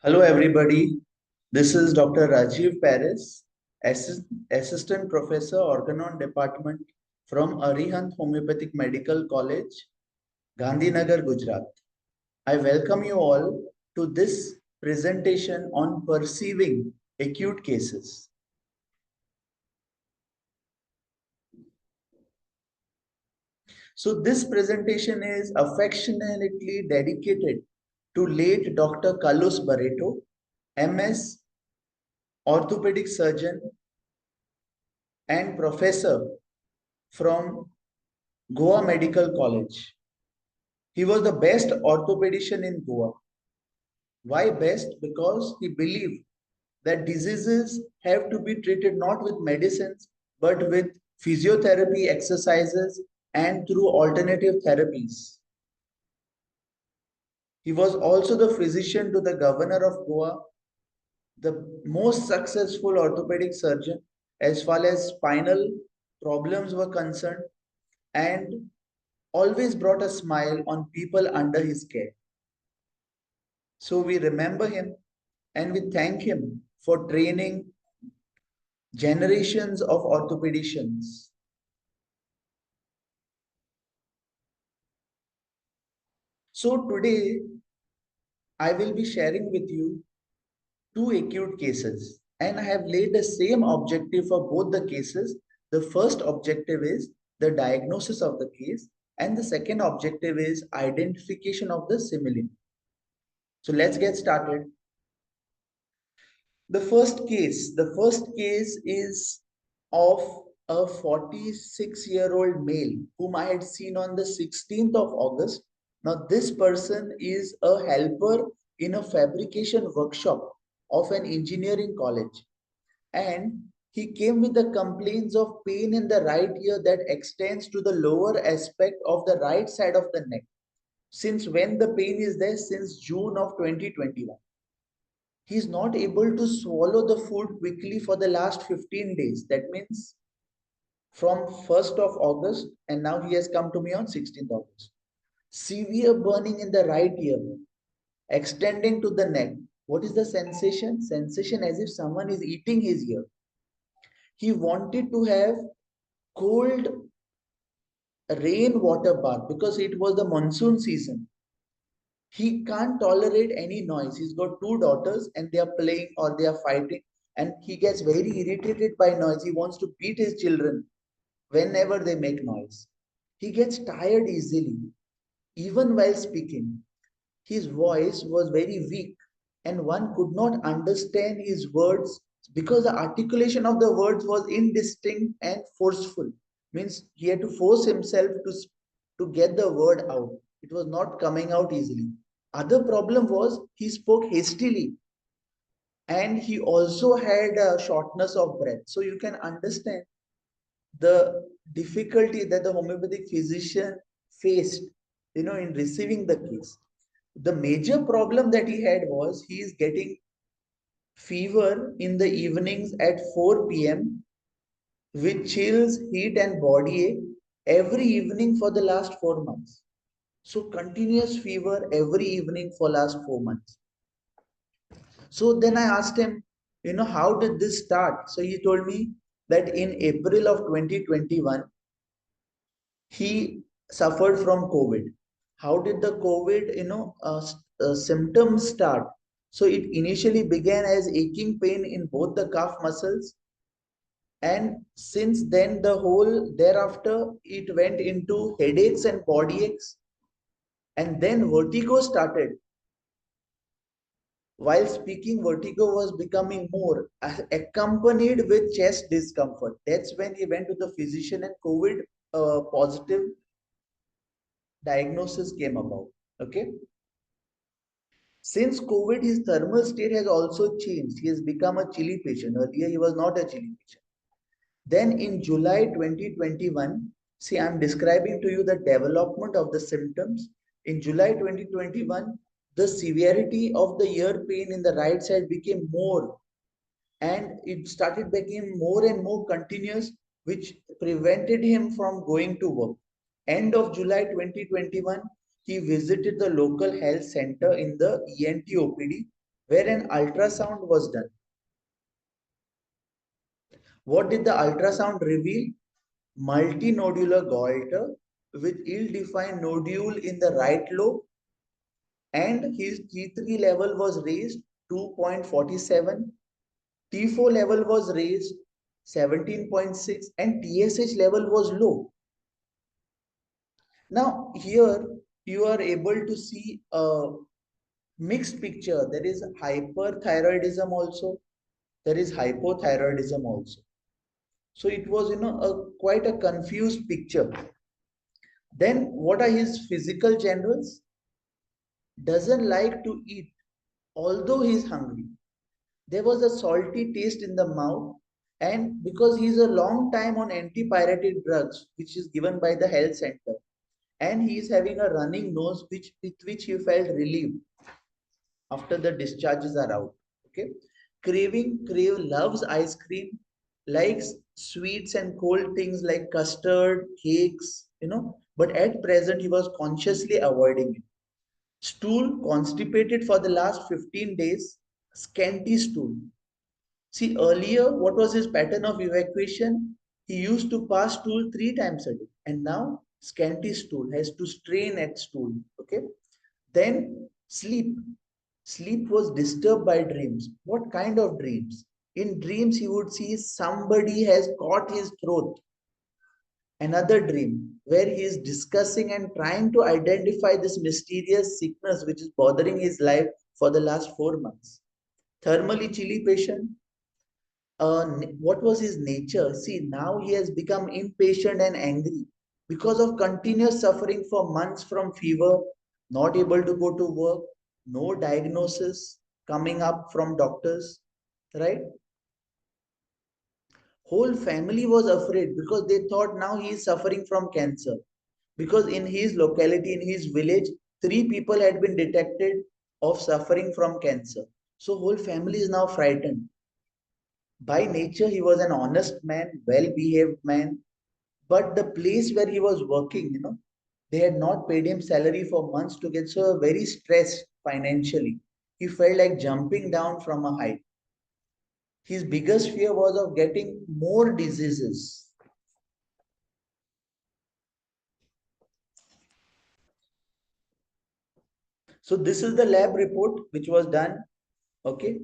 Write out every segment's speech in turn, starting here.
Hello, everybody. This is Dr. Rajiv Paris, Assistant Professor, Organon Department from Arihant Homeopathic Medical College, Gandhinagar, Gujarat. I welcome you all to this presentation on perceiving acute cases. So this presentation is affectionately dedicated to late Dr. Carlos Barreto, MS, orthopedic surgeon and professor from Goa Medical College. He was the best orthopedician in Goa. Why best? Because he believed that diseases have to be treated not with medicines, but with physiotherapy exercises and through alternative therapies. He was also the physician to the governor of Goa, the most successful orthopedic surgeon as far as spinal problems were concerned, and always brought a smile on people under his care. So we remember him and we thank him for training generations of orthopedicians. So today I will be sharing with you two acute cases, and I have laid the same objective for both the cases. The first objective is the diagnosis of the case, and the second objective is identification of the simile. So let's get started. The first case is of a 46-year-old male whom I had seen on the 16th of August. Now, this person is a helper in a fabrication workshop of an engineering college, and he came with the complaints of pain in the right ear that extends to the lower aspect of the right side of the neck. Since when the pain is there? Since June of 2021. He is not able to swallow the food quickly for the last 15 days. That means from 1st of August, and now he has come to me on 16th August. Severe burning in the right ear, extending to the neck. What is the sensation? Sensation as if someone is eating his ear. He wanted to have cold rain water bath because it was the monsoon season. He can't tolerate any noise. He's got two daughters and they are playing or they are fighting, and he gets very irritated by noise. He wants to beat his children whenever they make noise. He gets tired easily, even while speaking. His voice was very weak and one could not understand his words because the articulation of the words was indistinct and forceful. Means he had to force himself to get the word out. It was not coming out easily. Other problem was he spoke hastily and he also had a shortness of breath. So you can understand the difficulty that the homeopathic physician faced, in receiving the case. The major problem that he had was he is getting fever in the evenings at 4 p.m. with chills, heat and body ache every evening for the last 4 months. So continuous fever every evening for last 4 months. So then I asked him, how did this start? So he told me that in April of 2021, he suffered from COVID. How did the COVID, symptoms start? So it initially began as aching pain in both the calf muscles. And since then, thereafter, it went into headaches and body aches. And then vertigo started. While speaking, vertigo was becoming more, accompanied with chest discomfort. That's when he went to the physician and COVID positive diagnosis came about. Okay. Since COVID, his thermal state has also changed. He has become a chilly patient. Earlier, he was not a chilly patient. Then in July 2021, see, I'm describing to you the development of the symptoms. In July 2021, the severity of the ear pain in the right side became more, and it started becoming more and more continuous, which prevented him from going to work. End of July 2021, he visited the local health center in the ENT OPD, where an ultrasound was done. What did the ultrasound reveal? Multinodular goiter with ill-defined nodule in the right lobe, and his T3 level was raised 2.47, T4 level was raised 17.6, and TSH level was low. Now here you are able to see a mixed picture. There is hyperthyroidism also, there is hypothyroidism also. So it was, quite a confused picture. Then what are his physical generals? Doesn't like to eat, although he is hungry. There was a salty taste in the mouth, and because he is a long time on antipyretic drugs, which is given by the health center, and he is having a running nose, with which he felt relieved after the discharges are out. Okay, loves ice cream, likes sweets and cold things like custard, cakes, but at present he was consciously avoiding it. Stool constipated for the last 15 days, scanty stool. See, earlier, what was his pattern of evacuation? He used to pass stool 3 times a day, and now scanty stool, has to strain at stool. Okay. Then sleep. Sleep was disturbed by dreams. What kind of dreams? In dreams, he would see somebody has caught his throat. Another dream where he is discussing and trying to identify this mysterious sickness which is bothering his life for the last 4 months. Thermally chilly patient. What was his nature? See, now he has become impatient and angry because of continuous suffering for months from fever, not able to go to work, no diagnosis coming up from doctors, right? Whole family was afraid because they thought now he is suffering from cancer. Because in his locality, in his village, 3 people had been detected of suffering from cancer. So whole family is now frightened. By nature, he was an honest man, well-behaved man. But the place where he was working, they had not paid him salary for months to get so very stressed financially. He felt like jumping down from a height. His biggest fear was of getting more diseases. So this is the lab report which was done, okay,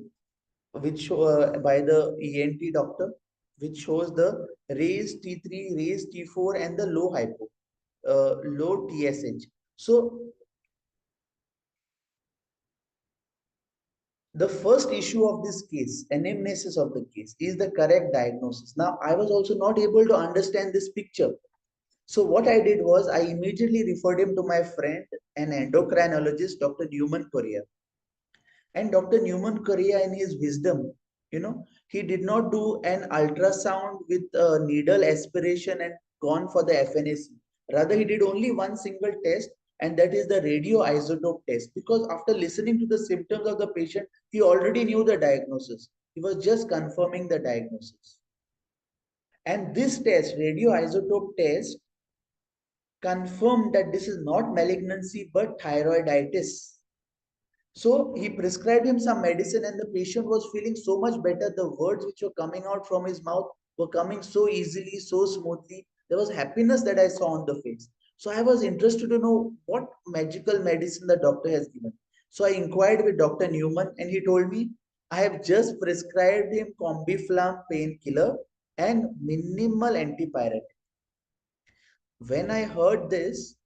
by the ENT doctor, which shows the raised T3, raised T4, and the low TSH. So the first issue of this case, anamnesis of the case, is the correct diagnosis. Now, I was also not able to understand this picture. So what I did was I immediately referred him to my friend, an endocrinologist, Dr. Newman Korea. And Dr. Newman Korea, in his wisdom, he did not do an ultrasound with a needle aspiration and gone for the FNAC. Rather, he did only one single test, and that is the radioisotope test. Because after listening to the symptoms of the patient, he already knew the diagnosis. He was just confirming the diagnosis. And this test, radioisotope test, confirmed that this is not malignancy but thyroiditis. So he prescribed him some medicine, and the patient was feeling so much better. The words which were coming out from his mouth were coming so easily, so smoothly. There was happiness that I saw on the face. So I was interested to know what magical medicine the doctor has given. So I inquired with Dr. Newman, and he told me, I have just prescribed him Combiflam painkiller and minimal antipyretic. When I heard this,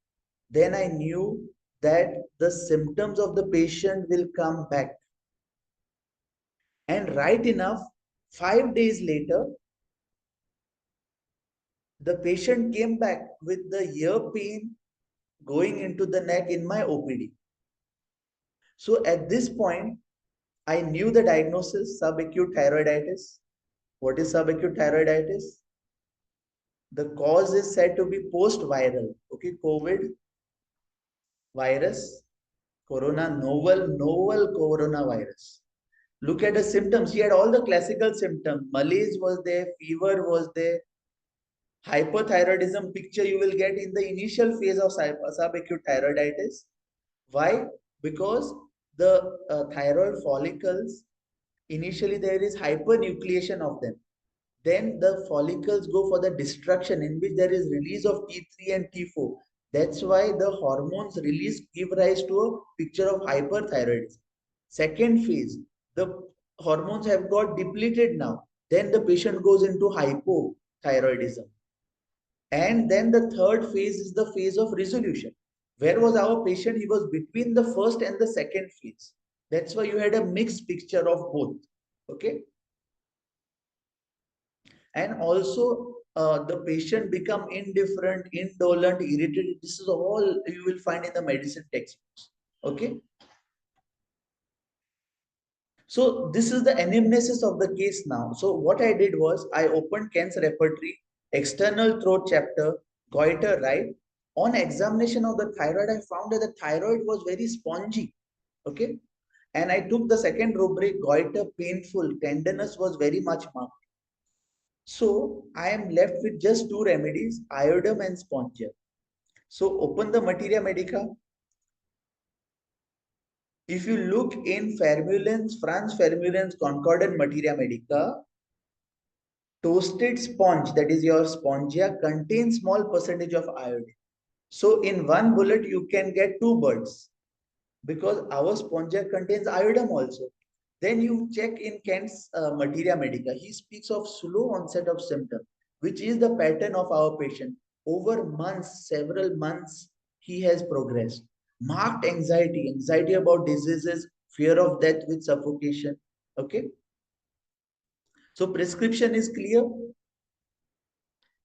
then I knew that the symptoms of the patient will come back. And right enough, 5 days later, the patient came back with the ear pain going into the neck in my OPD. So at this point, I knew the diagnosis, subacute thyroiditis. What is subacute thyroiditis? The cause is said to be post-viral. Okay, COVID, virus, novel coronavirus. Look at the symptoms. He had all the classical symptoms. Malaise was there, fever was there. Hyperthyroidism picture you will get in the initial phase of subacute thyroiditis. Why? Because the thyroid follicles, initially there is hypernucleation of them. Then the follicles go for the destruction, in which there is release of T3 and T4. That's why the hormones released give rise to a picture of hyperthyroidism. Second phase, the hormones have got depleted now. Then the patient goes into hypothyroidism. And then the third phase is the phase of resolution. Where was our patient? He was between the first and the second phase. That's why you had a mixed picture of both. Okay. And also the patient become indifferent, indolent, irritated. This is all you will find in the medicine textbooks. Okay. So this is the anamnesis of the case now. So what I did was I opened Ken's repertory, external throat chapter, goiter, right? On examination of the thyroid, I found that the thyroid was very spongy. Okay. And I took the second rubric, goiter, painful, tenderness was very much marked. So I am left with just two remedies, iodum and spongia. So open the Materia Medica. If you look in Fermulens, Franz Fermulens Concordant Materia Medica, toasted sponge, that is your spongia, contains small percentage of iodine. So in one bullet, you can get two birds because our spongia contains iodine also. Then you check in Kent's Materia Medica. He speaks of slow onset of symptom, which is the pattern of our patient. Over months, several months, he has progressed. Marked anxiety, anxiety about diseases, fear of death with suffocation. Okay. So prescription is clear.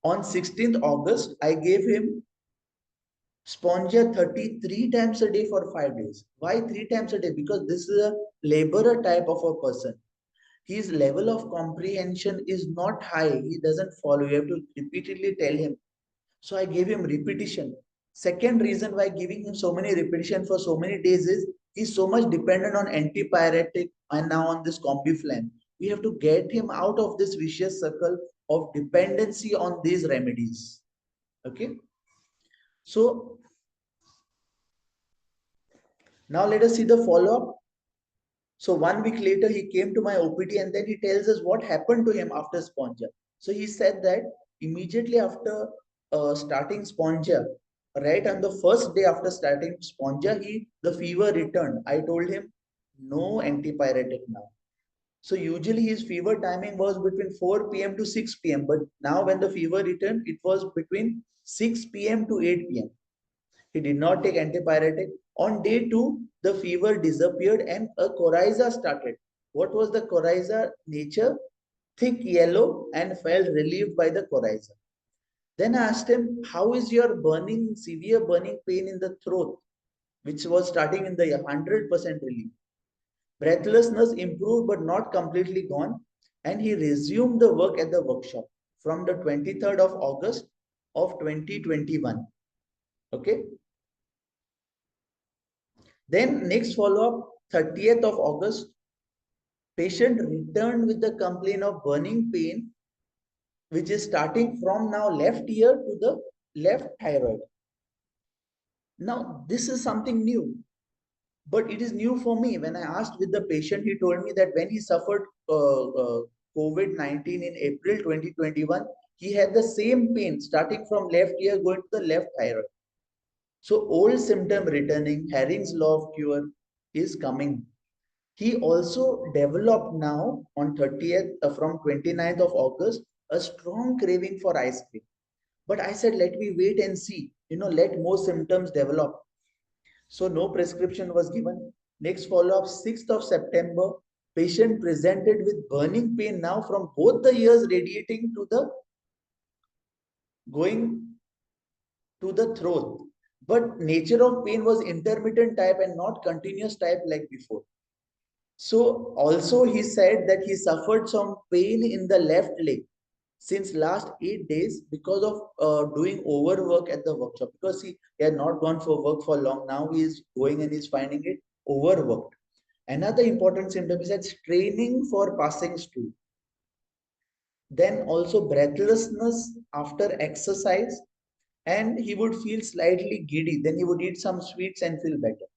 On 16th August, I gave him Spongia 33 times a day for 5 days. Why 3 times a day? Because this is a laborer type of a person. His level of comprehension is not high. He doesn't follow. You have to repeatedly tell him. So I gave him repetition. Second reason why giving him so many repetition for so many days is he's so much dependent on antipyretic and now on this Combiflam. We have to get him out of this vicious circle of dependency on these remedies. Okay. So now let us see the follow-up. So 1 week later, he came to my OPD and then he tells us what happened to him after Spongia. So he said that immediately after starting Spongia, right on the first day after starting Spongia, the fever returned. I told him no antipyretic now. So usually his fever timing was between 4 p.m. to 6 p.m. But now when the fever returned, it was between 6 p.m. to 8 p.m. He did not take antipyretic. On day 2, the fever disappeared and a coryza started. What was the coryza nature? Thick yellow and felt relieved by the coryza. Then I asked him, how is your burning, severe burning pain in the throat, which was starting in the 100% relief? Breathlessness improved but not completely gone, and he resumed the work at the workshop from the 23rd of August of 2021. Okay. Then next follow-up, 30th of August, patient returned with the complaint of burning pain, which is starting from now left ear to the left thyroid. Now, this is something new, but it is new for me. When I asked with the patient, he told me that when he suffered COVID-19 in April 2021, he had the same pain starting from left ear going to the left thyroid. So old symptom returning, Herring's law of cure is coming. He also developed now on 30th from 29th of August a strong craving for ice cream. But I said, let me wait and see, let more symptoms develop. So no prescription was given. Next follow-up, 6th of September, patient presented with burning pain now from both the ears radiating to the going to the throat. But nature of pain was intermittent type and not continuous type like before. So also he said that he suffered some pain in the left leg since last 8 days because of doing overwork at the workshop, because he had not gone for work for long. Now he is going and is finding it overworked. Another important symptom is that straining for passing stool. Then also breathlessness after exercise, and he would feel slightly giddy. Then he would eat some sweets and feel better.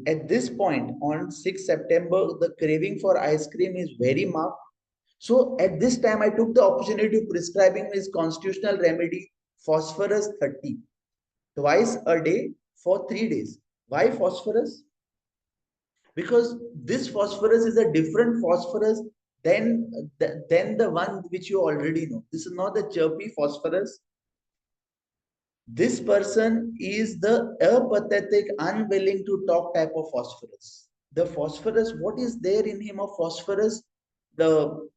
At this point, on 6th September, the craving for ice cream is very marked. So at this time, I took the opportunity to prescribing his constitutional remedy, phosphorus 30, twice a day for 3 days. Why phosphorus? Because this phosphorus is a different phosphorus than the one which you already know. This is not the chirpy phosphorus. This person is the apathetic, unwilling to talk type of phosphorus. The phosphorus, what is there in him of phosphorus? The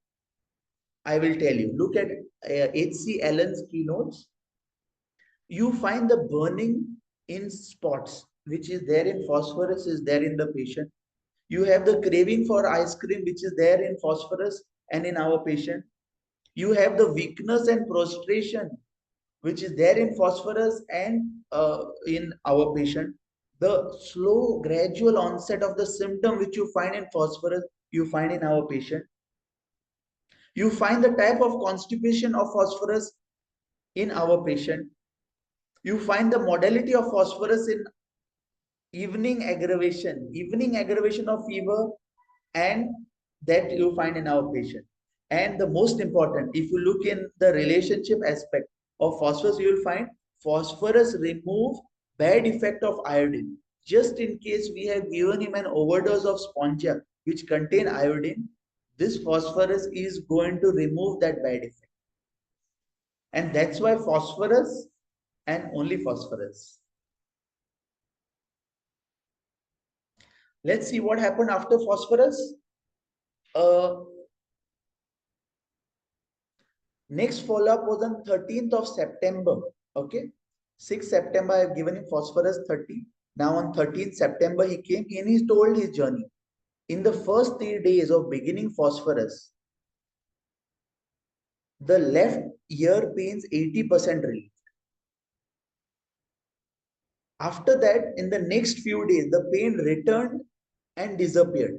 I will tell you. Look at H.C. Allen's keynotes. You find the burning in spots, which is there in phosphorus, is there in the patient. You have the craving for ice cream, which is there in phosphorus and in our patient. You have the weakness and prostration, which is there in phosphorus and in our patient. The slow, gradual onset of the symptom, which you find in phosphorus, you find in our patient. You find the type of constipation of phosphorus in our patient. You find the modality of phosphorus in evening aggravation of fever, and that you find in our patient. And the most important, if you look in the relationship aspect of phosphorus, you will find phosphorus remove bad effect of iodine. Just in case we have given him an overdose of spongia which contain iodine, this phosphorus is going to remove that bad effect. And that's why phosphorus and only phosphorus. Let's see what happened after phosphorus. Uh, Next follow-up was on 13th of September. Okay. 6th September, I have given him phosphorus 30. Now on 13th September, he came and he told his journey. In the first 3 days of beginning phosphorus, the left ear pains 80% relief. After that, in the next few days, the pain returned and disappeared.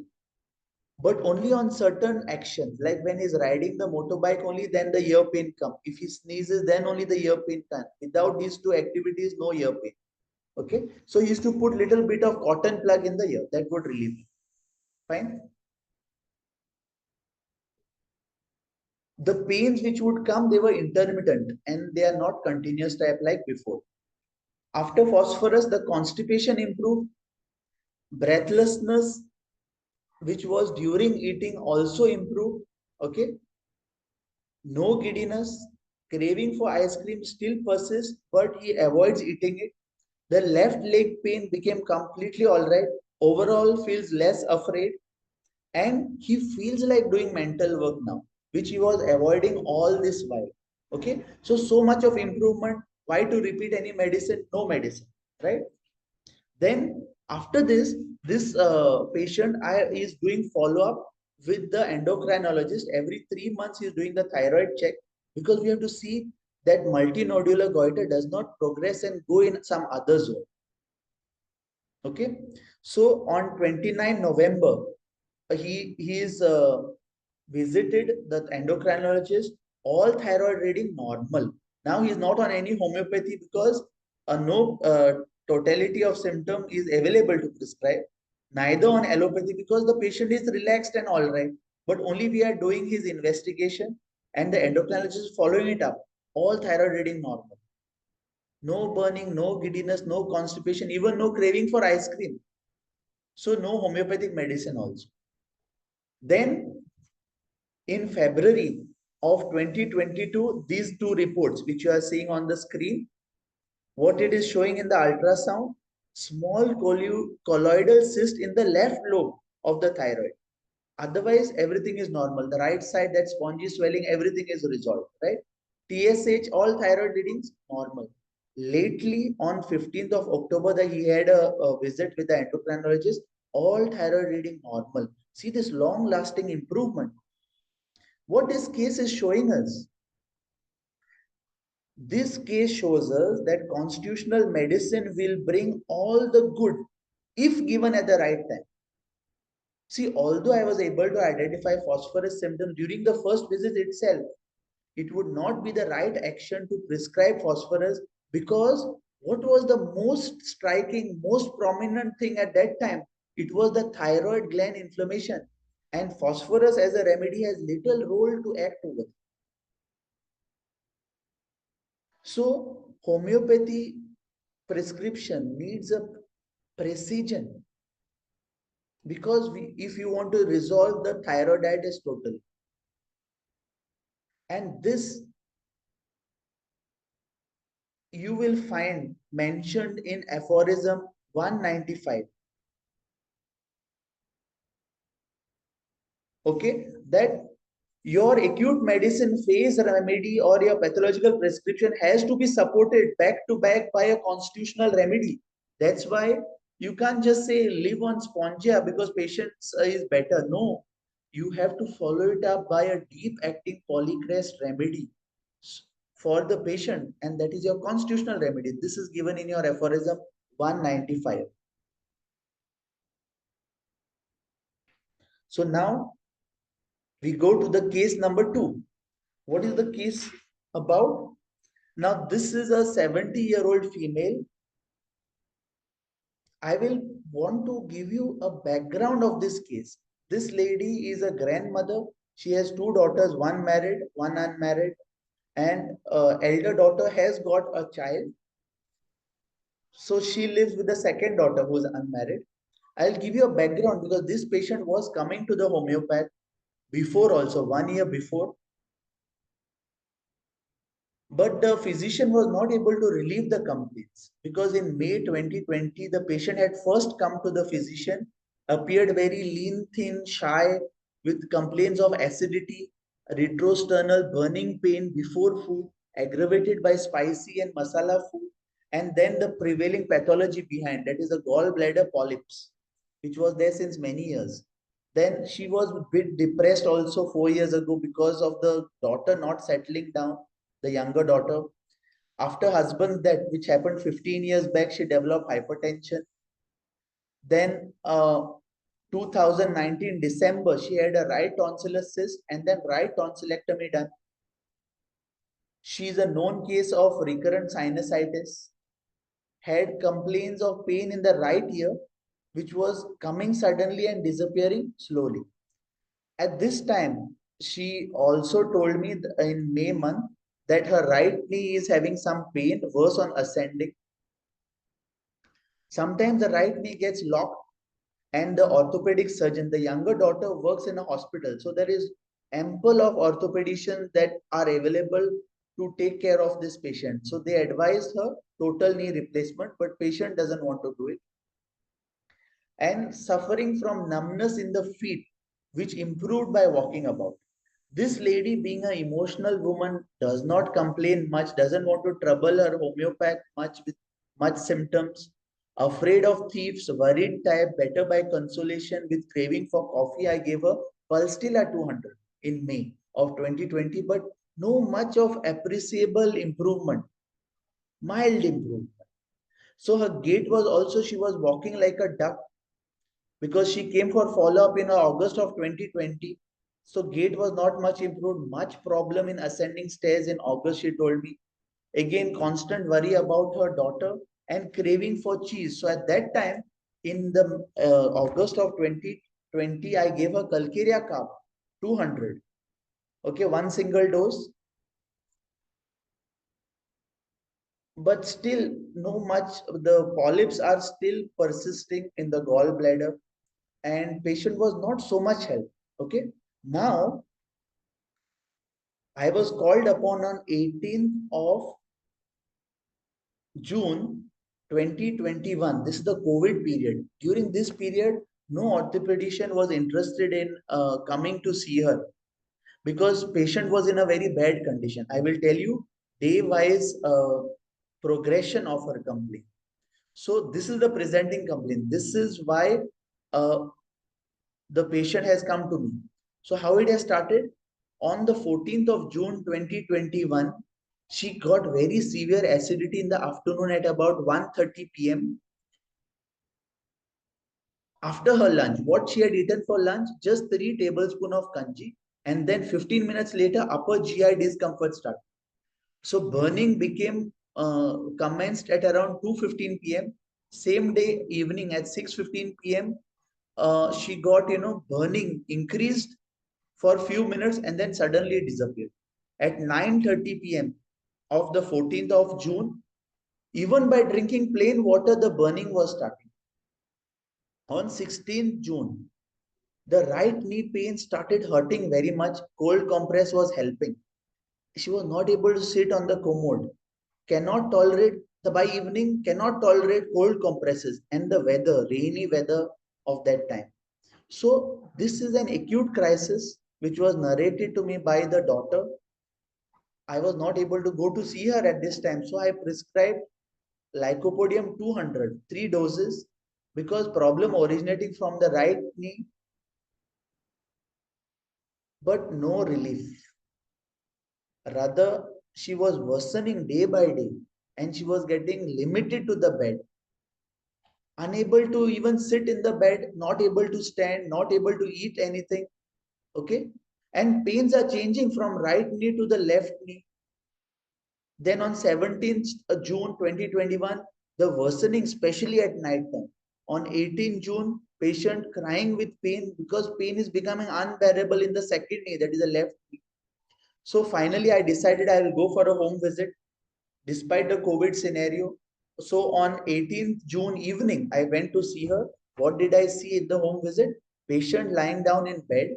But only on certain actions, like when he's riding the motorbike, only then the ear pain come. If he sneezes, then only the ear pain come. Without these two activities, no ear pain. Okay, so he used to put little bit of cotton plug in the ear, that would relieve him. Fine. The pains which would come, they were intermittent and they are not continuous type like before. After phosphorus, the constipation improved, breathlessness which was during eating also improved. Okay, no giddiness, craving for ice cream still persists, but he avoids eating it. The left leg pain became completely all right. Overall, feels less afraid, and he feels like doing mental work now, which he was avoiding all this while. Okay, so much of improvement. Why to repeat any medicine? No medicine, right? Then after this patient is doing follow-up with the endocrinologist. Every 3 months he is doing the thyroid check, because we have to see that multinodular goiter does not progress and go in some other zone. Okay, so on 29 November, he is visited the endocrinologist. All thyroid reading normal. Now he is not on any homeopathy, because no totality of symptom is available to prescribe. Neither on allopathy, because the patient is relaxed and all right. But only we are doing his investigation and the endocrinologist is following it up. All thyroid reading normal. No burning, no giddiness, no constipation, even no craving for ice cream. So no homeopathic medicine also. Then in February of 2022, these two reports which you are seeing on the screen, what it is showing in the ultrasound, small colloidal cyst in the left lobe of the thyroid. Otherwise, everything is normal. The right side, that spongy swelling, everything is resolved, right? TSH, all thyroid readings, normal. Lately, on 15th of October, that he had a visit with the endocrinologist, all thyroid reading normal. See this long-lasting improvement. What this case is showing us? This case shows us that constitutional medicine will bring all the good if given at the right time. See, although I was able to identify phosphorus symptoms during the first visit itself, it would not be the right action to prescribe phosphorus, because What was the most striking, most prominent thing at that time? It was the thyroid gland inflammation. And phosphorus as a remedy has little role to act over. So homeopathy prescription needs a precision, because if you want to resolve the thyroiditis totally, and this you will find mentioned in aphorism 195. Okay, that your acute medicine phase remedy or your pathological prescription has to be supported back to back by a constitutional remedy. That's why you can't just say live on spongia because patients is better. No, you have to follow it up by a deep acting polycrest remedy for the patient, and that is your constitutional remedy. This is given in your aphorism 195. So now we go to the case number 2. What is the case about? Now, this is a 70-year-old female. I will want to give you a background of this case. This lady is a grandmother. She has two daughters, one married, one unmarried, and elder daughter has got a child. So she lives with the second daughter who is unmarried. I'll give you a background because this patient was coming to the homeopath before also, 1 year before. But the physician was not able to relieve the complaints because in May 2020, the patient had first come to the physician, appeared very lean, thin, shy, with complaints of acidity, retrosternal burning pain before food, aggravated by spicy and masala food, and then the prevailing pathology behind, that is the gallbladder polyps, which was there since many years. Then she was a bit depressed also 4 years ago because of the daughter not settling down, the younger daughter. After husband's death, which happened 15 years back, she developed hypertension. Then 2019 December, she had a right tonsillar cyst and then right tonsillectomy done. She is a known case of recurrent sinusitis, had complaints of pain in the right ear, which was coming suddenly and disappearing slowly. At this time, she also told me in May month that her right knee is having some pain, worse on ascending. Sometimes the right knee gets locked, and the orthopedic surgeon, the younger daughter, works in a hospital. So there is ample of orthopedicians that are available to take care of this patient. So they advised her total knee replacement, but patient doesn't want to do it. And suffering from numbness in the feet, which improved by walking about. This lady, being an emotional woman, does not complain much, doesn't want to trouble her homeopath much with much symptoms. Afraid of thieves, worried type, better by consolation with craving for coffee. I gave her Pulstila 200 in May of 2020, but no much of appreciable improvement, mild improvement. So her gait was also, she was walking like a duck because she came for follow-up in August of 2020. So gait was not much improved, much problem in ascending stairs in August, she told me. Again, constant worry about her daughter and craving for cheese. So at that time, in the August of 2020, I gave her Calcarea carb, 200. Okay, one single dose. But still, no much, the polyps are still persisting in the gallbladder and patient was not so much help. Okay. Now, I was called upon on 18th of June 2021. This is the COVID period. During this period, no orthopedician was interested in coming to see her because patient was in a very bad condition. I will tell you day-wise progression of her complaint. So this is the presenting complaint. This is why uh, the patient has come to me. So how it has started? On the 14th of June 2021, she got very severe acidity in the afternoon at about 1:30 p.m. After her lunch, what she had eaten for lunch? Just 3 tablespoons of kanji. And then 15 minutes later, upper GI discomfort started. So burning became commenced at around 2:15 p.m. Same day evening at 6:15 p.m. She got, burning increased for few minutes and then suddenly disappeared. At 9:30 p.m. of the 14th of June, even by drinking plain water, the burning was starting. On 16th June, the right knee pain started hurting very much. Cold compress was helping. She was not able to sit on the commode. Cannot tolerate by evening, cannot tolerate cold compresses and the weather, rainy weather of that time. So this is an acute crisis which was narrated to me by the daughter. I was not able to go to see her at this time. So I prescribed Lycopodium 200, 3 doses, because problem originating from the right knee, but no relief. Rather, she was worsening day by day and she was getting limited to the bed, unable to even sit in the bed, not able to stand, not able to eat anything. Okay. And pains are changing from right knee to the left knee. Then on 17th June 2021, the worsening, especially at night time. On 18th June, patient crying with pain because pain is becoming unbearable in the second knee, that is the left knee. So finally, I decided I will go for a home visit despite the COVID scenario. So on 18th June evening, I went to see her. What did I see in the home visit? Patient lying down in bed,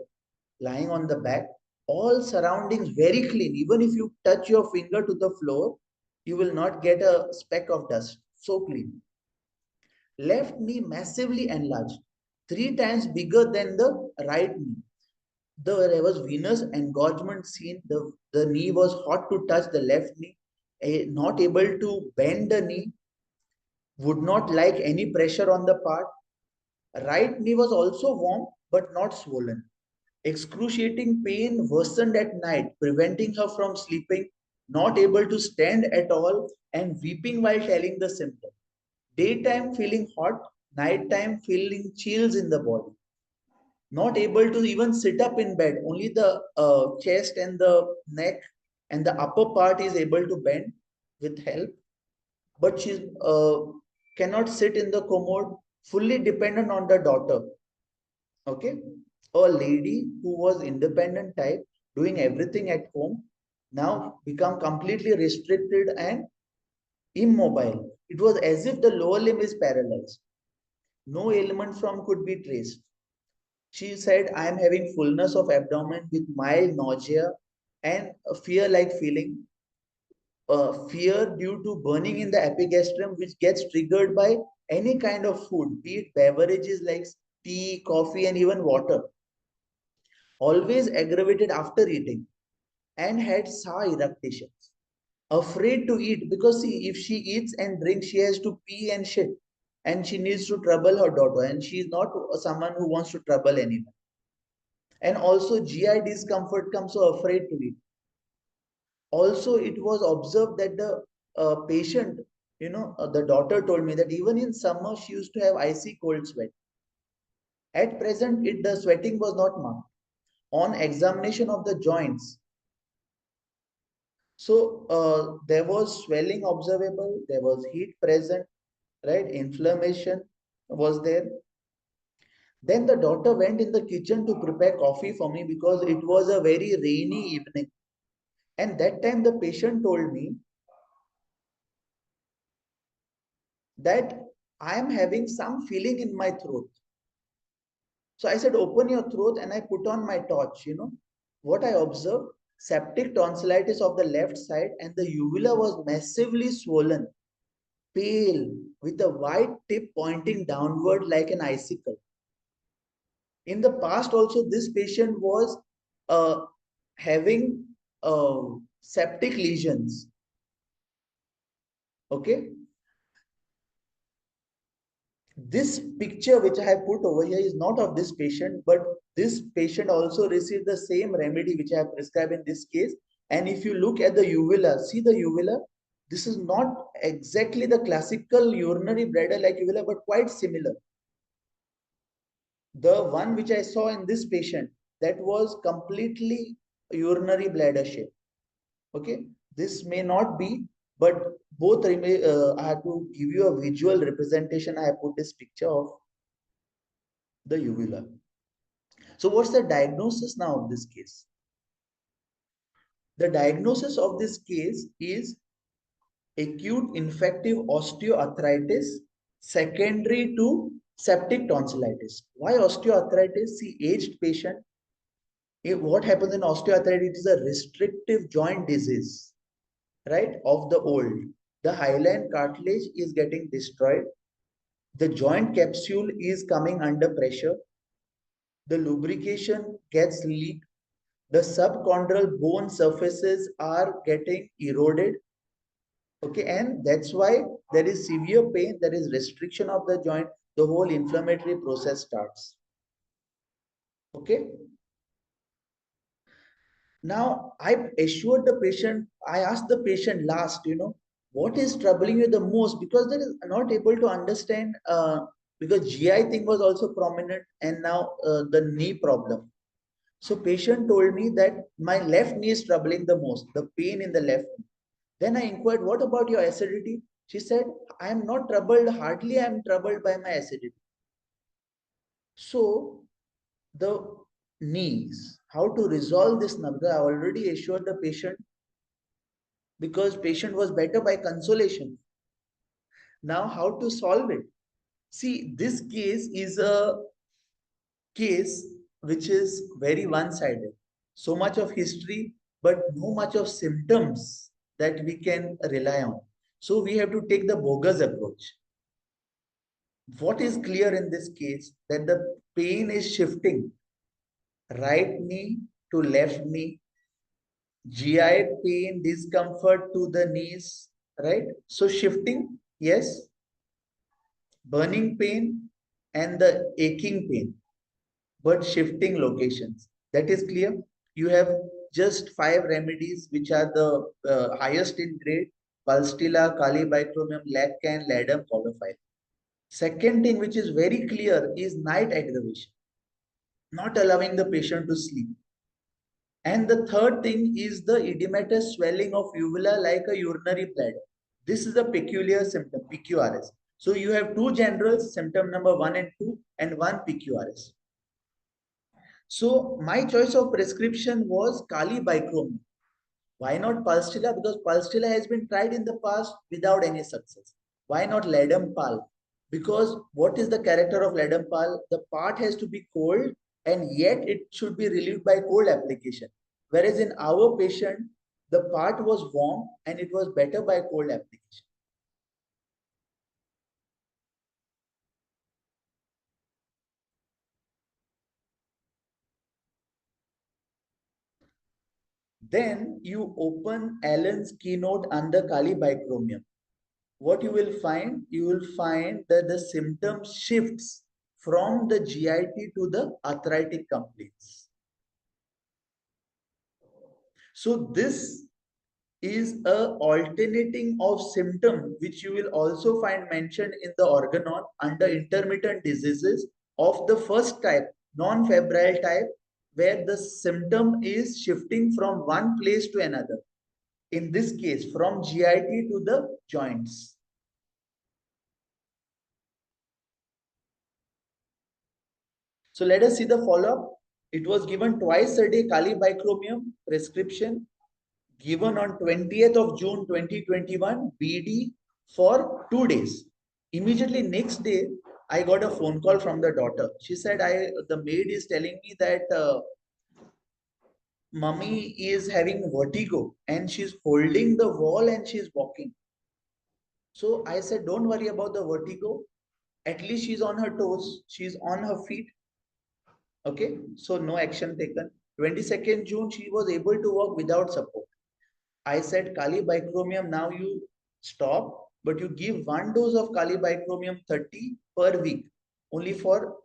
lying on the back, all surroundings very clean. Even if you touch your finger to the floor, you will not get a speck of dust. So clean. Left knee massively enlarged, 3 times bigger than the right knee. There was venous engorgement seen. The knee was hot to touch the left knee, not able to bend the knee, would not like any pressure on the part. Right knee was also warm but not swollen. Excruciating pain worsened at night, preventing her from sleeping, not able to stand at all, and weeping while telling the symptom. Daytime feeling hot, nighttime feeling chills in the body. Not able to even sit up in bed, only the chest and the neck and the upper part is able to bend with help, but she cannot sit in the commode, fully dependent on the daughter. Okay, a lady who was independent type, doing everything at home, now become completely restricted and immobile. It was as if the lower limb is paralyzed. No ailment from could be traced. She said, I am having fullness of abdomen with mild nausea and a fear-like feeling. Fear due to burning in the epigastrium, which gets triggered by any kind of food, be it beverages like tea, coffee, and even water. Always aggravated after eating and had saw eructations. Afraid to eat because see, if she eats and drinks, she has to pee and shit. And she needs to trouble her daughter. And she is not someone who wants to trouble anyone. And also GI discomfort comes, so afraid to eat. Also, it was observed that the patient, the daughter told me that even in summer, she used to have icy cold sweat. At present, the sweating was not marked. On examination of the joints, so there was swelling observable, there was heat present, right? Inflammation was there. Then the daughter went in the kitchen to prepare coffee for me because it was a very rainy evening. And that time the patient told me that I am having some feeling in my throat. So I said, open your throat, and I put on my torch. What I observed, septic tonsillitis of the left side, and the uvula was massively swollen, pale, with a white tip pointing downward like an icicle. In the past also, this patient was uh, having septic lesions. Okay. This picture which I have put over here is not of this patient, but this patient also received the same remedy which I have prescribed in this case. And if you look at the uvula, see the uvula, this is not exactly the classical urinary bladder like uvula, but quite similar. The one which I saw in this patient, that was completely urinary bladder shape. Okay, this may not be But both remain. I have to give you a visual representation. I have put this picture of the uvula. So what's the diagnosis now of this case? The diagnosis of this case is acute infective osteoarthritis secondary to septic tonsillitis. Why osteoarthritis? See, aged patient. What happens in osteoarthritis? It is a restrictive joint disease, right, of the old. The hyaline cartilage is getting destroyed. The joint capsule is coming under pressure. The lubrication gets leaked. The subchondral bone surfaces are getting eroded. Okay, and that's why there is severe pain, there is restriction of the joint, the whole inflammatory process starts. Okay. Now, I assured the patient, I asked the patient last, what is troubling you the most? Because they are not able to understand, because GI thing was also prominent, and now the knee problem. So patient told me that my left knee is troubling the most, the pain in the left knee. Then I inquired, what about your acidity? She said, I am not troubled, hardly I am troubled by my acidity. So the knees, how to resolve this now? Because I already assured the patient, because patient was better by consolation. Now how to solve it? See, this case is a case which is very one-sided. So much of history, but no much of symptoms that we can rely on. So we have to take the bogus approach. What is clear in this case? That the pain is shifting right knee to left knee, GI pain, discomfort to the knees, right? So shifting, yes, burning pain and the aching pain, but shifting locations. That is clear. You have just 5 remedies which are the highest in grade: Pulstilla, Calibiclomium, Laccan, Ladum, Colophile. Second thing which is very clear is night aggravation, not allowing the patient to sleep. And the third thing is the edematous swelling of uvula like a urinary bladder. This is a peculiar symptom, PQRS. So you have 2 generals, symptom number 1 and 2, and 1 PQRS. So my choice of prescription was Kali Bichrome. Why not Pulstilla? Because Pulstilla has been tried in the past without any success. Why not Ledum Pal? Because what is the character of Ledum Pal? The part has to be cold, and yet it should be relieved by cold application. Whereas in our patient, the part was warm and it was better by cold application. Then you open Allen's keynote under Kali Bicromium. What you will find? You will find that the symptom shifts from the GIT to the arthritic complaints. So this is a alternating of symptom which you will also find mentioned in the organon under intermittent diseases of the first type, non-febrile type, where the symptom is shifting from one place to another. In this case, from GIT to the joints. So let us see the follow-up. It was given twice a day Kali bicromium prescription, given on 20th of June 2021, BD for 2 days. Immediately next day, I got a phone call from the daughter. She said, the maid is telling me that mummy is having vertigo and she's holding the wall and she's walking. So I said, don't worry about the vertigo. At least she's on her toes. She's on her feet. Okay, so no action taken. 22nd June, she was able to walk without support. I said Kali bicromium, now you stop, but you give 1 dose of Kali bicromium 30 per week. Only for,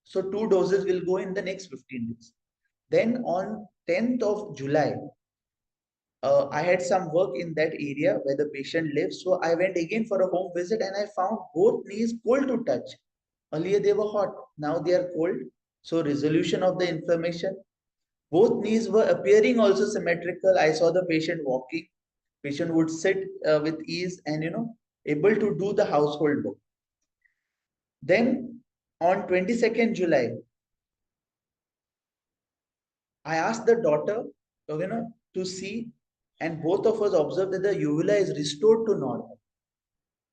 so 2 doses will go in the next 15 days. Then on 10th of July, I had some work in that area where the patient lives. So I went again for a home visit and I found both knees cold to touch. Earlier they were hot, now they are cold. So resolution of the inflammation. Both knees were appearing also symmetrical. I saw the patient walking. Patient would sit with ease and able to do the household work. Then on 22nd July, I asked the daughter, to see, and both of us observed that the uvula is restored to normal.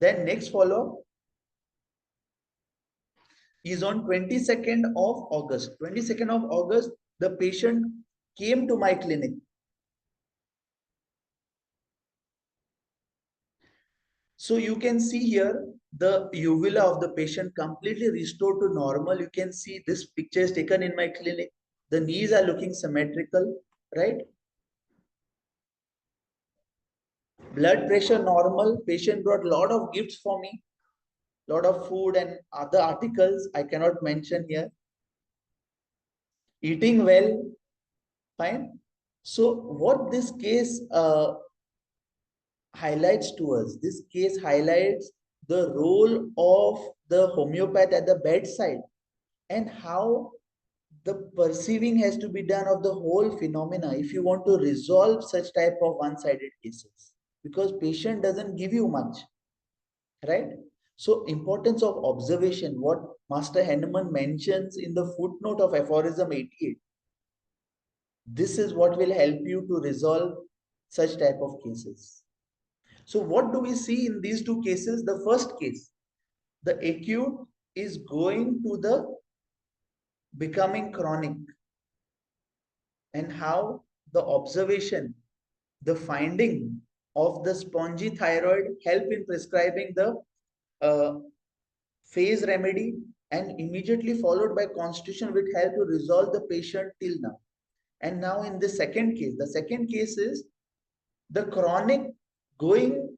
Then next follow-up is on 22nd of August. 22nd of August, the patient came to my clinic. So you can see here the uvula of the patient completely restored to normal. You can see this picture is taken in my clinic. The knees are looking symmetrical, right? Blood pressure normal. Patient brought a lot of gifts for me, lot of food and other articles I cannot mention here. Eating well, fine. So what this case highlights to us, this case highlights the role of the homeopath at the bedside and how the perceiving has to be done of the whole phenomena if you want to resolve such type of one-sided cases, because patient doesn't give you much, right? So importance of observation, what Master Henneman mentions in the footnote of aphorism 88, this is what will help you to resolve such type of cases. So what do we see in these two cases? The first case, the acute is going to the becoming chronic, and how the observation, the finding of the spongy thyroid help in prescribing the uh, phase remedy, and immediately followed by constitution which help to resolve the patient till now. And now in the second case is the chronic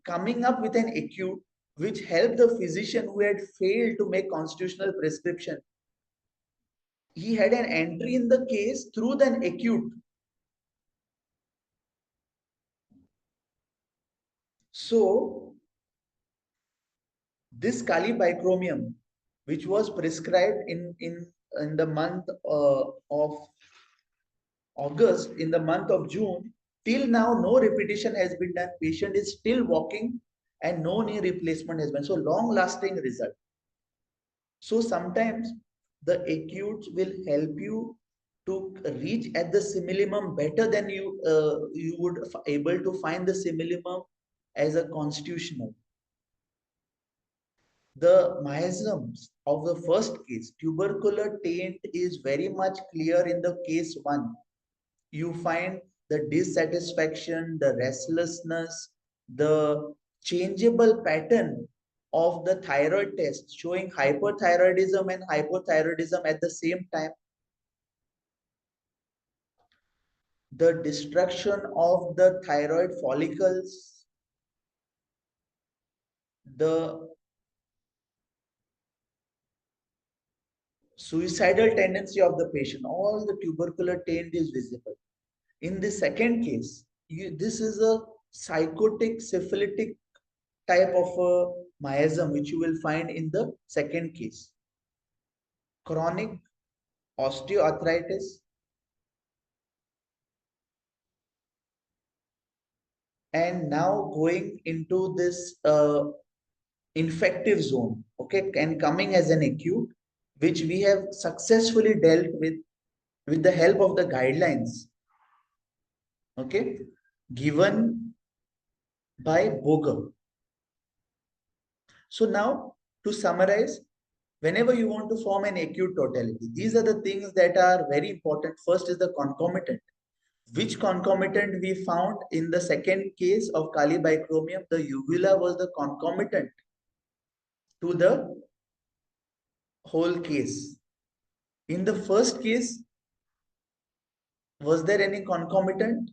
coming up with an acute which helped the physician who had failed to make constitutional prescription. He had an entry in the case through the acute. So this Calibicromium, which was prescribed in the month of August, in the month of June, till now no repetition has been done. Patient is still walking and no knee replacement has been. So long lasting result. So sometimes the acutes will help you to reach at the simillimum better than you would able to find the simillimum as a constitutional. The miasms of the first case, tubercular taint, is very much clear in the case 1. You find the dissatisfaction, the restlessness, the changeable pattern of the thyroid test showing hyperthyroidism and hypothyroidism at the same time. The destruction of the thyroid follicles, the suicidal tendency of the patient, all the tubercular taint is visible. In the second case, this is a psychotic syphilitic type of a miasm which you will find in the second case. Chronic osteoarthritis and now going into this infective zone, okay, and coming as an acute, which we have successfully dealt with the help of the guidelines, okay, given by Boger. So now to summarize, whenever you want to form an acute totality, these are the things that are very important. First is the concomitant. Which concomitant we found in the second case of Calibicromium? The uvula was the concomitant to the whole case. In the first case, was there any concomitant?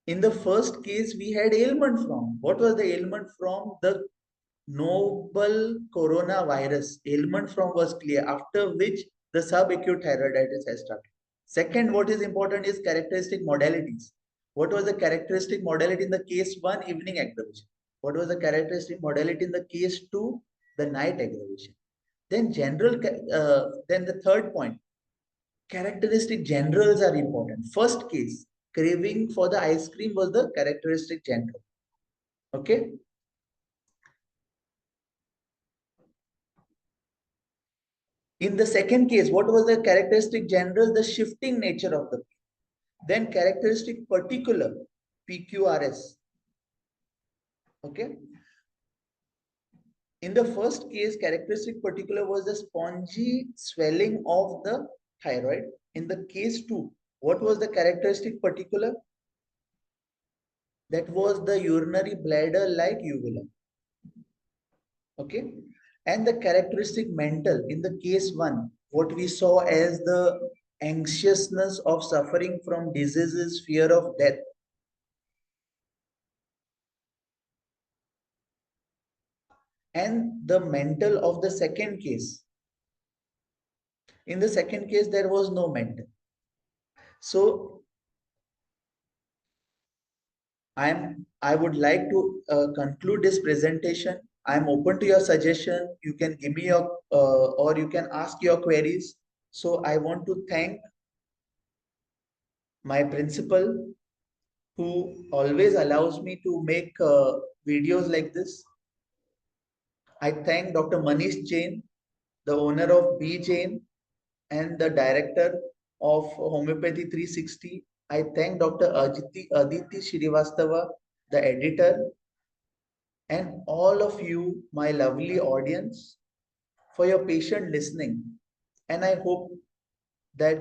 In the first case, we had ailment from. What was the ailment from? The novel coronavirus. Ailment from was clear, after which the subacute thyroiditis has started. Second, what is important is characteristic modalities. What was the characteristic modality in the case 1? Evening aggravation. What was the characteristic modality in the case 2? The night aggravation. Then then the third point, characteristic generals are important. First case, craving for the ice cream was the characteristic general. Okay. In the second case, what was the characteristic general? The shifting nature of the pain. Then characteristic particular, PQRS. Okay. In the first case, characteristic particular was the spongy swelling of the thyroid. In the case 2, what was the characteristic particular? That was the urinary bladder like uvula. Okay. And the characteristic mental in the case 1, what we saw as the anxiousness of suffering from diseases, fear of death. And the mental of the second case. In the second case, there was no mental. So I would like to conclude this presentation. I'm open to your suggestion. You can give me your or you can ask your queries. So I want to thank my principal who always allows me to make videos like this. I thank Dr. Manish Jain, the owner of B Jain and the director of Homeopathy 360. I thank Dr. Aditi Shrivastava, the editor, and all of you, my lovely audience, for your patient listening. And I hope that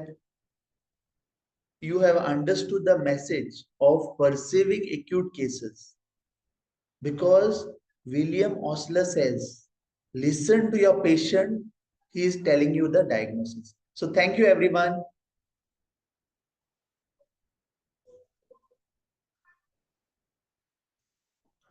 you have understood the message of perceiving acute cases. Because William Osler says, listen to your patient, he is telling you the diagnosis. So thank you everyone.